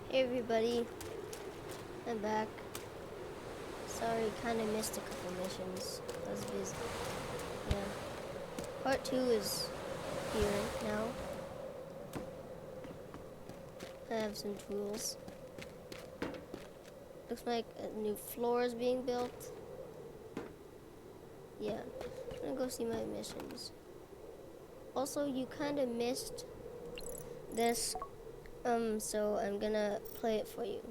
Hey everybody, I'm back. Sorry, kind of missed a couple missions. I was busy. Yeah. Part 2 is here now. I have some tools. Looks like a new floor is being built. Yeah, I'm gonna go see my missions. Also, you kind of missed this, so I'm gonna play it for you.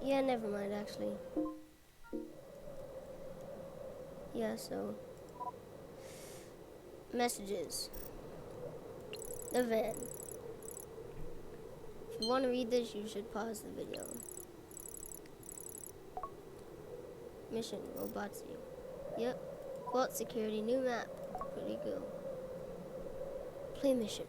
Yeah, never mind, actually. Yeah, so... Messages. The van. If you want to read this, you should pause the video. Mission, Robotsy. Yep. Vault security, new map. Where'd he go? Play mission.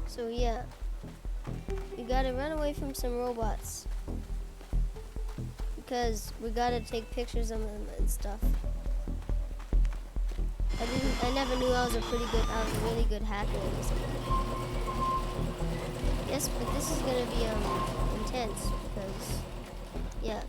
So yeah, we gotta run away from some robots because we gotta take pictures of them and stuff. I never knew I was a really good hacker or something. Yes, but this is gonna be intense because yeah.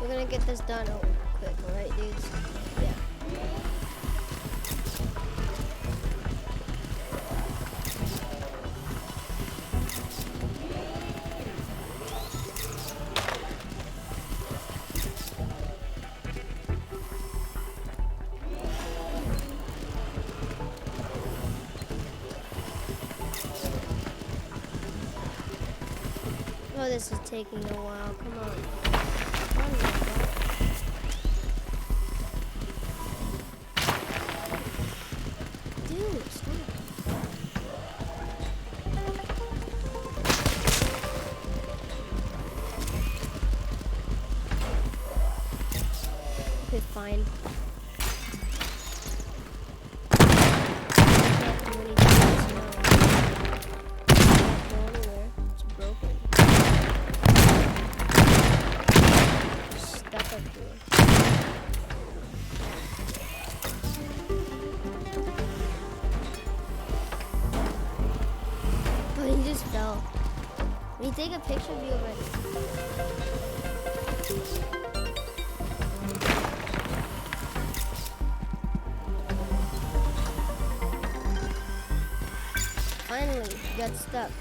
We're gonna get this done quick, alright dudes? Yeah. Oh, this is taking a while, come on. Dude, stop. Okay, fine. Can't do anything else now. Can't go anywhere. It's broken. Stuck up here. Oh, he just fell. Can you take a picture of you already? Finally, he got stuck.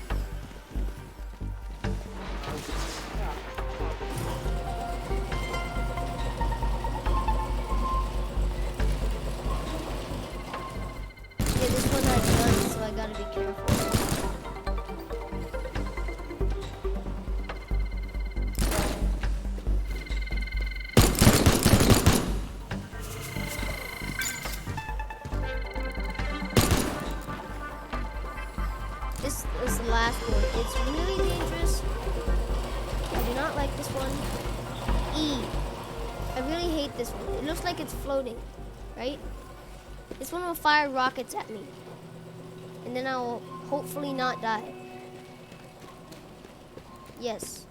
Yeah, this one has guns, so I gotta be careful. This is the last one. It's really dangerous. I do not like this one. E. I really hate this one. It looks like it's floating, right? This one will fire rockets at me. And then I will hopefully not die. Yes.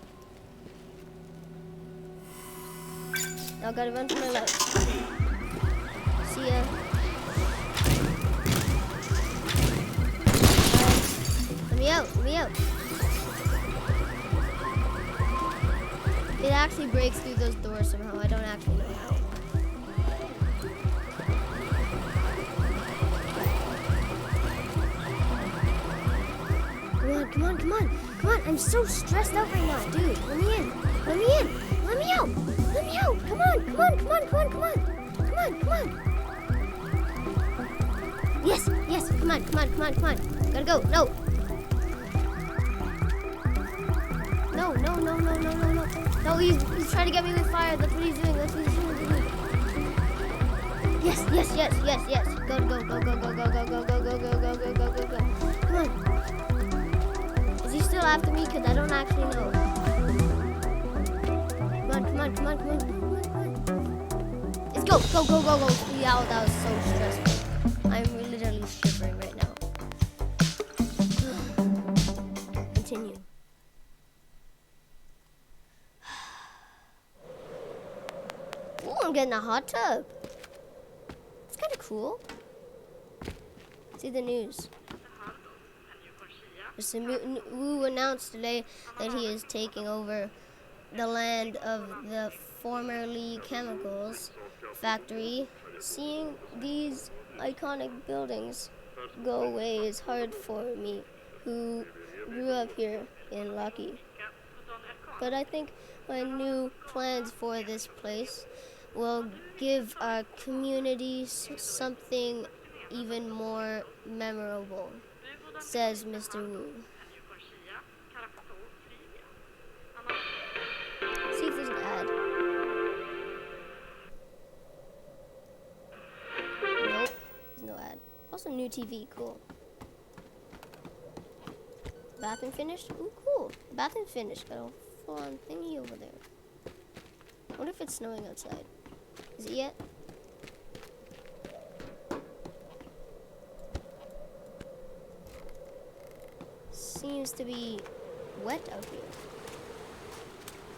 Now I gotta run for my life. See ya. Let me out, let me out. It actually breaks through those doors somehow. I don't actually know how. Come on, come on, come on. I'm so stressed out right now, dude. Let me in. Let me in. Let me out. Let me out. Come on, come on, come on, come on, come on. Come on, come on. Yes, yes. Come on, come on, come on, come on. Gotta go. No. No, no, no, no, no, no, no. No, he's trying to get me with fire. That's what he's doing. That's what he's doing. Yes, yes, yes, yes, yes. Go, go, go, go, go, go, go, go, go, go, go, go, go, go, go, go. Come on. Is he still after me? Because I don't actually know. Come on, come on, come on, come on, come on, come on. Let's go, go, go, go, go. Yeah, that was so stressful. I'm literally shivering right now. Continue. Ooh, I'm getting a hot tub. It's kind of cool. See the news. Mr. Wu announced today that he is taking over the land of the formerly chemicals factory. Seeing these iconic buildings go away is hard for me, who grew up here in Lucky. But I think my new plans for this place will give our communities something even more memorable, says Mr. Wu. See if there's an ad. Nope, there's no ad. Also new TV, cool. Bathroom finished? Ooh, cool. Bathroom finished. Got a full-on thingy over there. I wonder if it's snowing outside. Is it yet? Seems to be wet out here.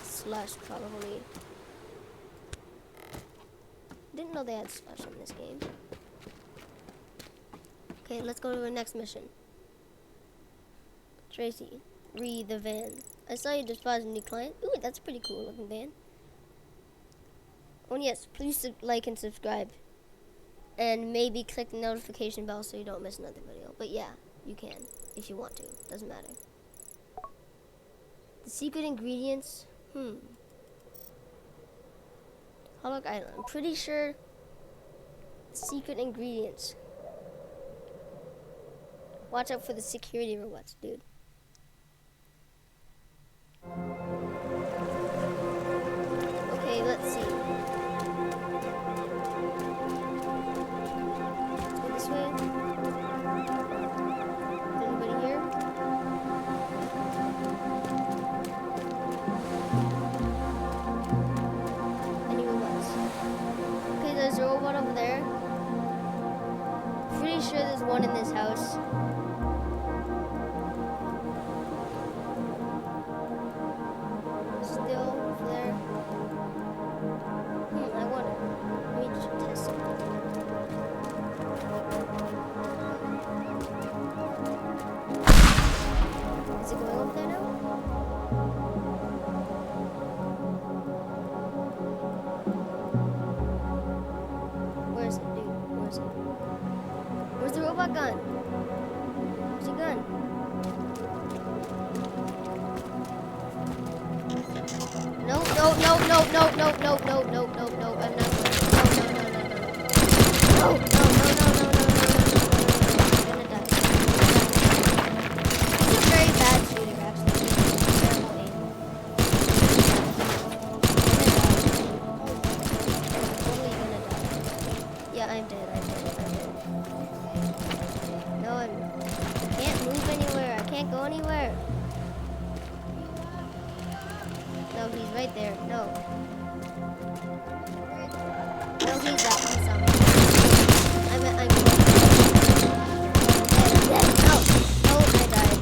Slush, probably. Didn't know they had slush in this game. Okay, let's go to the next mission. Tracy, read the van. I saw you despise a new client. Ooh, that's a pretty cool looking van. Oh yes, please like and subscribe. And maybe click the notification bell so you don't miss another video. But yeah, you can if you want to. Doesn't matter. The secret ingredients? Hollow Island. I'm pretty sure the secret ingredients. Watch out for the security robots, dude. Okay, let's see. Let's go this way. Anybody here? Any robots? Okay, there's a robot over there. Pretty sure there's one in this house. Still over there. I wonder. Let me just test something. Is it going over there now? Where is it, dude? Where is it? Where's the robot gun? Where's the gun? No, no, no, no, no, no, no, no, no, no, no, I'm not going. No, no, no, no, no. No, no, no, no, no, no, no, no, I'm gonna die. He's a very bad shooter, actually. Terrible aim. Totally gonna die. Yeah, I'm dead, I'm dead, I'm dead. No, I can't move anywhere, I can't go anywhere. No, he's right there. No. No, he's that. He's on me. I'm dead. No. No, I died.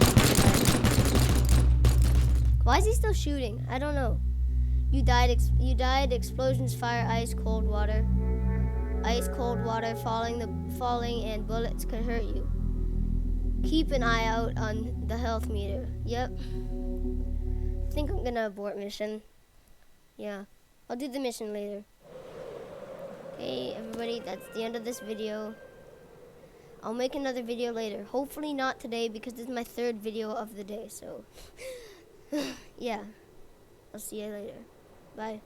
Why is he still shooting? I don't know. You died. Explosions, fire, ice, cold water. Ice, cold water, falling, and bullets could hurt you. Keep an eye out on the health meter. Yep. I think I'm gonna abort mission. Yeah, I'll do the mission later. Okay, everybody, that's the end of this video. I'll make another video later. Hopefully not today because this is my third video of the day. So, yeah. I'll see you later. Bye.